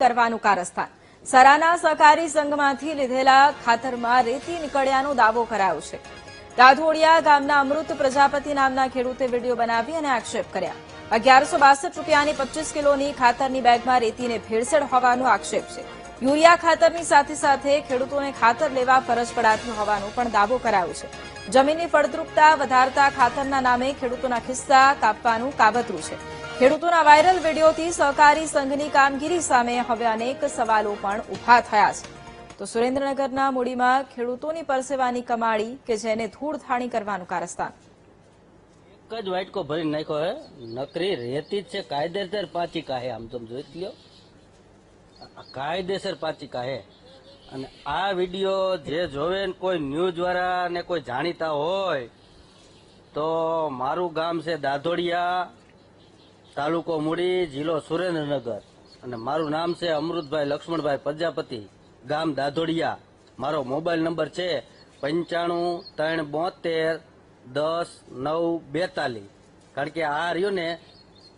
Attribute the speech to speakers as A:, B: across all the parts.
A: કરવાનું કારસ્તાન। સરાના સહકારી સંઘમાંથી લીધેલા ખાતરમાં રેતી નીકળ્યાનો દાવો કરાયો છે। દાધોડિયા ગામના અમૃત પ્રજાપતિ નામના ખેડૂતે વિડીયો બનાવી અને આક્ષેપ કર્યા। 1162 રૂપિયાની 25 કિલોની ખાતરની બેગમાં રેતીને ભેળસેળ હોવાનો આક્ષેપ છે। યુરિયા ખાતરની સાથે સાથે ખેડૂતોને ખાતર લેવા ફરજ પડાતી હોવાનો પણ દાવો કરાયો છે। જમીનની ફળદ્રુપતા વધારતા ખાતરના નામે ખેડૂતોના ખિસ્સા કાપવાનું કાવતરું છે। ખેડૂતોના વાયરલ વિડીયોથી સહકારી સંઘની કામગીરી સામે હવે અનેક સવાલો પણ ઉભા થયા છે। તો સુરેન્દ્રનગરના મૂડીમાં ખેડૂતોની પરસેવાની કમાણી કે જેને ધૂળધાણી કરવાનું કારસ્તાન।
B: એક જ વાટકો ભરીને નાખ્યો હે, નકરી રેતી જ છે, કાયદેસર પાચિકા હે। આમ તમે જોઈ લ્યો, કાયદેસર પાચિકા હે। અને આ વિડીયો જે જોવે ને કોઈ ન્યૂઝ વાળા ને કોઈ જાણીતા હોય તો મારું ગામ છે દાધોડિયા, તાલુકો મૂડી, જિલ્લો સુરેન્દ્રનગર, અને મારું નામ છે અમૃતભાઈ લક્ષ્મણભાઈ પ્રજાપતિ, ગામ દાધોડિયા। મારો મોબાઈલ નંબર છે 95 372 10 9 42। કારણ કે આ રહ્યું ને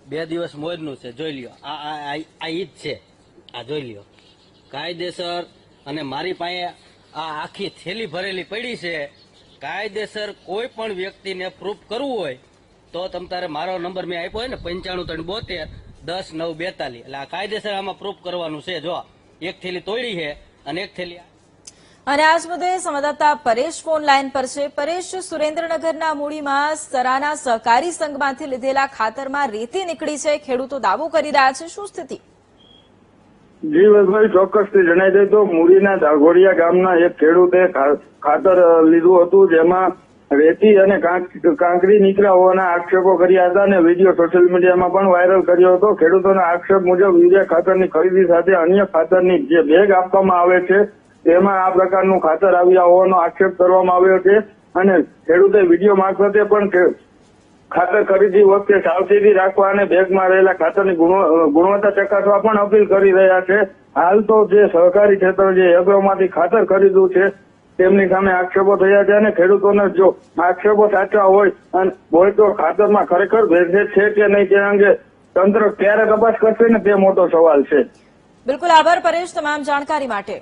B: 2 દિવસ મોજનું છે, જોઈ લ્યો, આ ઈદ છે, આ જોઈ લ્યો કાયદેસર। અને મારી પાસે આ આખી થેલી ભરેલી પડી છે। કાયદેસર કોઈ પણ વ્યક્તિને પ્રૂફ કરવું હોય તો તમ તારે મારો નંબર મેં આપ્યો હોય ને 95 372 10 9 42, એટલે આ કાયદેસર આમાં પ્રૂફ કરવાનું છે। જો એક થેલી તોડી છે અને એક થેલી।
A: અને આજ મુદ્દે સંવાદદાતા પરેશ ફોન લાઈન પર છે। પરેશ, સુરેન્દ્રનગરના મૂડીમાં સરાના સહકારી સંઘમાંથી લીધેલા ખાતરમાં રેતી નીકળી છે, ખેડૂતો દાવો કરી રહ્યા છે, શું સ્થિતિ?
C: જી વૈભવી, ચોક્કસથી જણાવી દે તો મૂડીના દાઘોડિયા ગામના એક ખેડૂતે ખાતર લીધું હતું, જેમાં રેતી અને કાંકરી નીકળ્યા હોવાના આક્ષેપો કર્યા હતા અને વિડીયો સોશિયલ મીડિયામાં પણ વાયરલ કર્યો હતો। ખેડૂતોના આક્ષેપ મુજબ યુરિયા ખાતરની ખરીદી સાથે અન્ય ખાતરની જે બેગ આપવામાં આવે છે તેમાં આ પ્રકારનું ખાતર આવ્યા હોવાનો આક્ષેપ કરવામાં આવ્યો છે। અને ખેડૂતે વિડીયો મારફતે પણ ખાતર ખરીદી વખતે સાવચેતી રાખવા અને બેગમાં રહેલા ખાતરની ગુણવત્તા ચકાસવા પણ અપીલ કરી રહ્યા છે। હાલ તો જે સહકારી ક્ષેત્ર જે એગ્રોમાંથી ખાતર ખરીદ્યું છે તેમની સામે આક્ષેપો થયા છે અને ખેડૂતોને જો આક્ષેપો સાચા હોય તો ખાતરમાં ખરેખર ભેળસેળ છે કે નહીં તે અંગે તંત્ર ક્યારે તપાસ કરશે ને તે મોટો સવાલ છે।
A: બિલકુલ, આભાર પરેશ તમામ જાણકારી માટે।